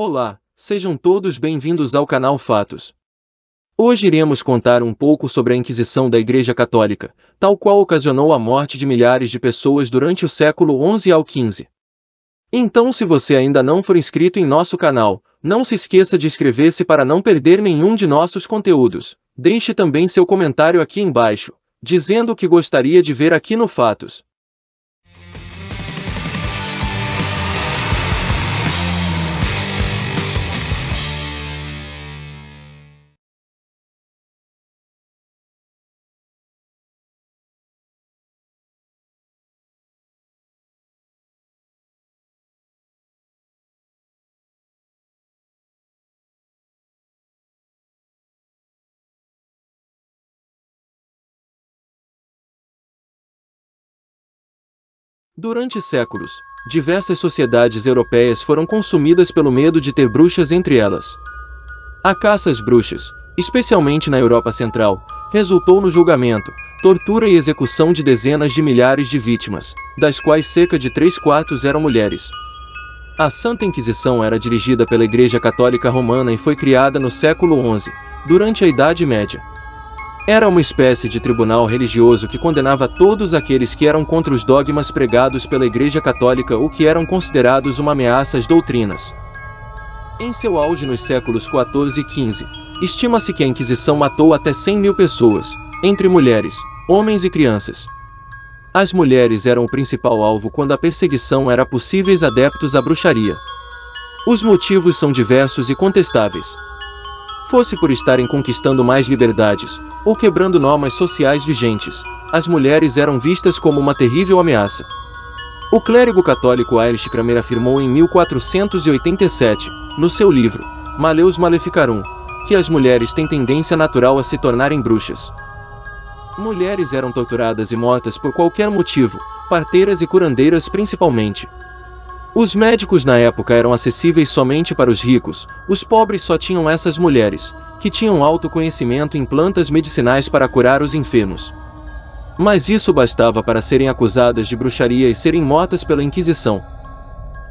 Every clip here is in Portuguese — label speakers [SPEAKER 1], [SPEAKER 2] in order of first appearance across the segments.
[SPEAKER 1] Olá, sejam todos bem-vindos ao canal Fatos. Hoje iremos contar um pouco sobre a Inquisição da Igreja Católica, tal qual ocasionou a morte de milhares de pessoas durante o século XI ao XV. Então, se você ainda não for inscrito em nosso canal, não se esqueça de inscrever-se para não perder nenhum de nossos conteúdos. Deixe também seu comentário aqui embaixo, dizendo o que gostaria de ver aqui no Fatos. Durante séculos, diversas sociedades europeias foram consumidas pelo medo de ter bruxas entre elas. A caça às bruxas, especialmente na Europa Central, resultou no julgamento, tortura e execução de dezenas de milhares de vítimas, das quais cerca de 3/4 eram mulheres. A Santa Inquisição era dirigida pela Igreja Católica Romana e foi criada no século XI, durante a Idade Média. Era uma espécie de tribunal religioso que condenava todos aqueles que eram contra os dogmas pregados pela Igreja Católica ou que eram considerados uma ameaça às doutrinas. Em seu auge nos séculos XIV e XV, estima-se que a Inquisição matou até 100.000 pessoas, entre mulheres, homens e crianças. As mulheres eram o principal alvo quando a perseguição era a possíveis adeptos à bruxaria. Os motivos são diversos e contestáveis. Fosse por estarem conquistando mais liberdades, ou quebrando normas sociais vigentes, as mulheres eram vistas como uma terrível ameaça. O clérigo católico Irish Cranmer afirmou em 1487, no seu livro, Maleus Maleficarum, que as mulheres têm tendência natural a se tornarem bruxas. Mulheres eram torturadas e mortas por qualquer motivo, parteiras e curandeiras principalmente. Os médicos na época eram acessíveis somente para os ricos, os pobres só tinham essas mulheres, que tinham alto conhecimento em plantas medicinais para curar os enfermos. Mas isso bastava para serem acusadas de bruxaria e serem mortas pela Inquisição.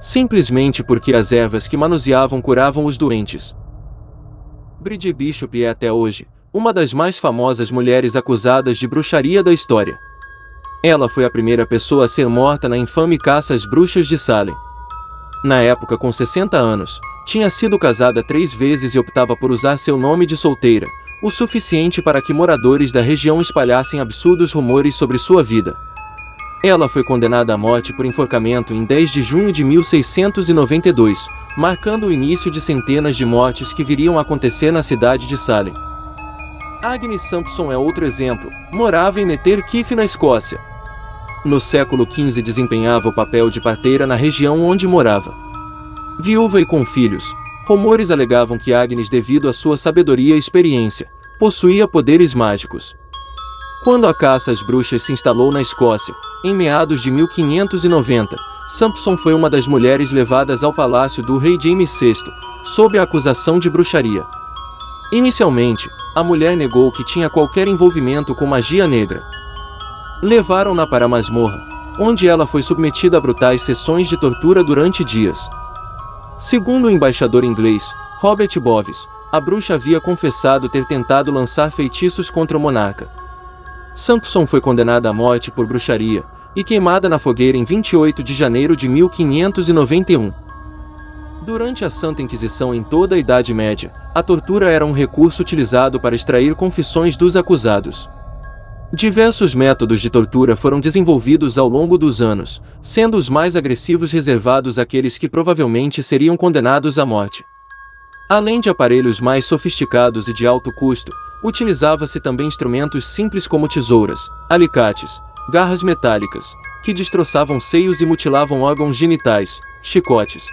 [SPEAKER 1] Simplesmente porque as ervas que manuseavam curavam os doentes. Bridget Bishop é até hoje uma das mais famosas mulheres acusadas de bruxaria da história. Ela foi a primeira pessoa a ser morta na infame caça às bruxas de Salem. Na época, com 60 anos, tinha sido casada 3 vezes e optava por usar seu nome de solteira, o suficiente para que moradores da região espalhassem absurdos rumores sobre sua vida. Ela foi condenada à morte por enforcamento em 10 de junho de 1692, marcando o início de centenas de mortes que viriam a acontecer na cidade de Salem. Agnes Sampson é outro exemplo, morava em Letterkenny, na Escócia. No século XV desempenhava o papel de parteira na região onde morava. Viúva e com filhos, rumores alegavam que Agnes, devido à sua sabedoria e experiência, possuía poderes mágicos. Quando a caça às bruxas se instalou na Escócia, em meados de 1590, Sampson foi uma das mulheres levadas ao palácio do rei James VI, sob a acusação de bruxaria. Inicialmente, a mulher negou que tinha qualquer envolvimento com magia negra. Levaram-na para a masmorra, onde ela foi submetida a brutais sessões de tortura durante dias. Segundo o embaixador inglês, Robert Bovis, a bruxa havia confessado ter tentado lançar feitiços contra o monarca. Sampson foi condenada à morte por bruxaria, e queimada na fogueira em 28 de janeiro de 1591. Durante a Santa Inquisição em toda a Idade Média, a tortura era um recurso utilizado para extrair confissões dos acusados. Diversos métodos de tortura foram desenvolvidos ao longo dos anos, sendo os mais agressivos reservados àqueles que provavelmente seriam condenados à morte. Além de aparelhos mais sofisticados e de alto custo, utilizava-se também instrumentos simples como tesouras, alicates, garras metálicas, que destroçavam seios e mutilavam órgãos genitais, chicotes,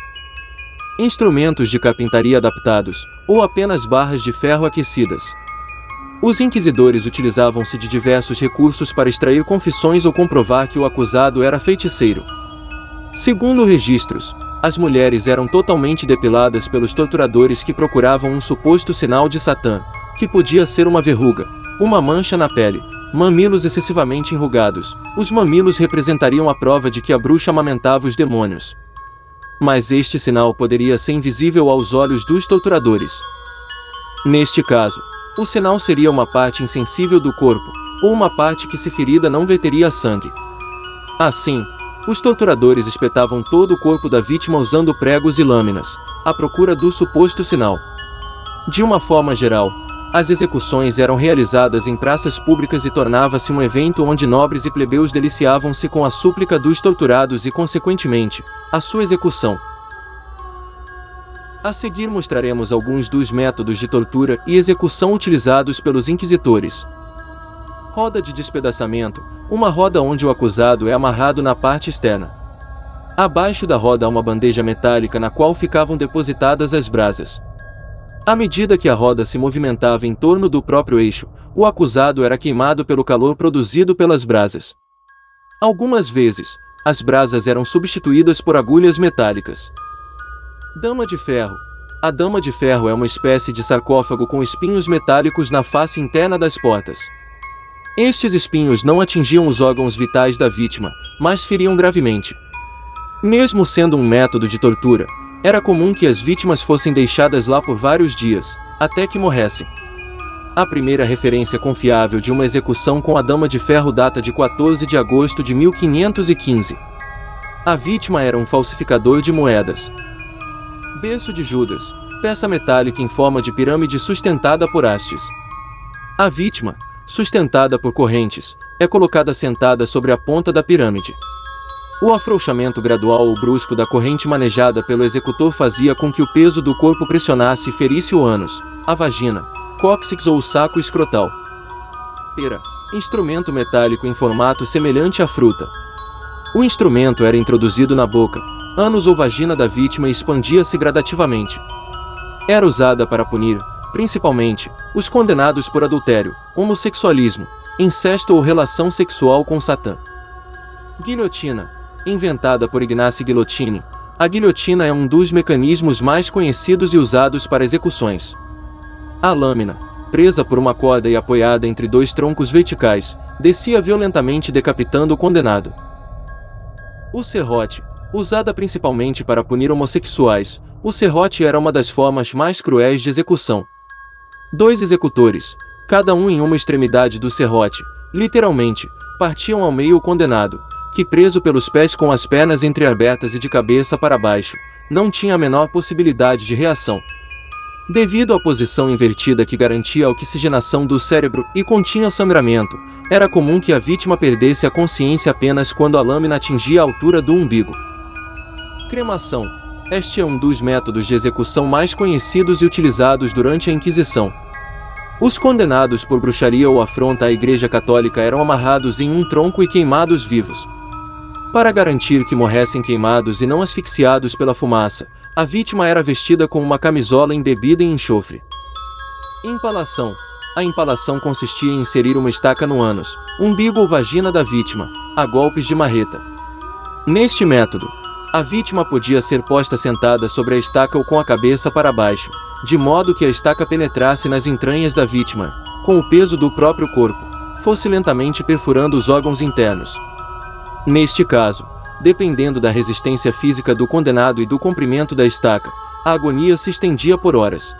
[SPEAKER 1] instrumentos de carpintaria adaptados, ou apenas barras de ferro aquecidas. Os inquisidores utilizavam-se de diversos recursos para extrair confissões ou comprovar que o acusado era feiticeiro. Segundo registros, as mulheres eram totalmente depiladas pelos torturadores que procuravam um suposto sinal de Satã, que podia ser uma verruga, uma mancha na pele, mamilos excessivamente enrugados. Os mamilos representariam a prova de que a bruxa amamentava os demônios. mas este sinal poderia ser invisível aos olhos dos torturadores. Neste caso, o sinal seria uma parte insensível do corpo, ou uma parte que, se ferida, não verteria sangue. Assim, os torturadores espetavam todo o corpo da vítima usando pregos e lâminas, à procura do suposto sinal. De uma forma geral, as execuções eram realizadas em praças públicas e tornava-se um evento onde nobres e plebeus deliciavam-se com a súplica dos torturados e, consequentemente, a sua execução. A seguir mostraremos alguns dos métodos de tortura e execução utilizados pelos inquisitores. Roda de despedaçamento, uma roda onde o acusado é amarrado na parte externa. Abaixo da roda há uma bandeja metálica na qual ficavam depositadas as brasas. À medida que a roda se movimentava em torno do próprio eixo, o acusado era queimado pelo calor produzido pelas brasas. Algumas vezes, as brasas eram substituídas por agulhas metálicas. Dama de ferro. A dama de ferro é uma espécie de sarcófago com espinhos metálicos na face interna das portas. Estes espinhos não atingiam os órgãos vitais da vítima, mas feriam gravemente. Mesmo sendo um método de tortura, era comum que as vítimas fossem deixadas lá por vários dias, até que morressem. A primeira referência confiável de uma execução com a dama de ferro data de 14 de agosto de 1515. A vítima era um falsificador de moedas. Berço de Judas, peça metálica em forma de pirâmide sustentada por hastes. A vítima, sustentada por correntes, é colocada sentada sobre a ponta da pirâmide. O afrouxamento gradual ou brusco da corrente manejada pelo executor fazia com que o peso do corpo pressionasse e ferisse o ânus, a vagina, cóccix ou o saco escrotal. Pera, instrumento metálico em formato semelhante à fruta. O instrumento era introduzido na boca, ânus ou vagina da vítima e expandia-se gradativamente. Era usada para punir, principalmente, os condenados por adultério, homossexualismo, incesto ou relação sexual com Satã. Guilhotina. Inventada por Ignace Guillotine, a guilhotina é um dos mecanismos mais conhecidos e usados para execuções. A lâmina, presa por uma corda e apoiada entre dois troncos verticais, descia violentamente decapitando o condenado. O serrote. Usada principalmente para punir homossexuais, o serrote era uma das formas mais cruéis de execução. 2 executores, cada um em uma extremidade do serrote, literalmente, partiam ao meio o condenado, que, preso pelos pés com as pernas entreabertas e de cabeça para baixo, não tinha a menor possibilidade de reação. Devido à posição invertida que garantia a oxigenação do cérebro e continha o sangramento, era comum que a vítima perdesse a consciência apenas quando a lâmina atingia a altura do umbigo. Cremação. Este é um dos métodos de execução mais conhecidos e utilizados durante a Inquisição. Os condenados por bruxaria ou afronta à Igreja Católica eram amarrados em um tronco e queimados vivos. Para garantir que morressem queimados e não asfixiados pela fumaça, a vítima era vestida com uma camisola embebida em enxofre. Empalação. A empalação consistia em inserir uma estaca no ânus, umbigo ou vagina da vítima, a golpes de marreta. Neste método, a vítima podia ser posta sentada sobre a estaca ou com a cabeça para baixo, de modo que a estaca penetrasse nas entranhas da vítima, com o peso do próprio corpo, fosse lentamente perfurando os órgãos internos. Neste caso, dependendo da resistência física do condenado e do comprimento da estaca, a agonia se estendia por horas.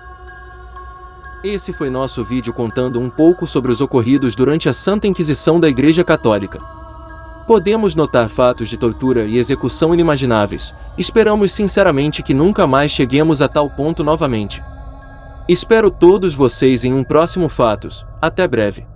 [SPEAKER 1] Esse foi nosso vídeo contando um pouco sobre os ocorridos durante a Santa Inquisição da Igreja Católica. Podemos notar fatos de tortura e execução inimagináveis. Esperamos sinceramente que nunca mais cheguemos a tal ponto novamente. Espero todos vocês em um próximo Fatos. Até breve.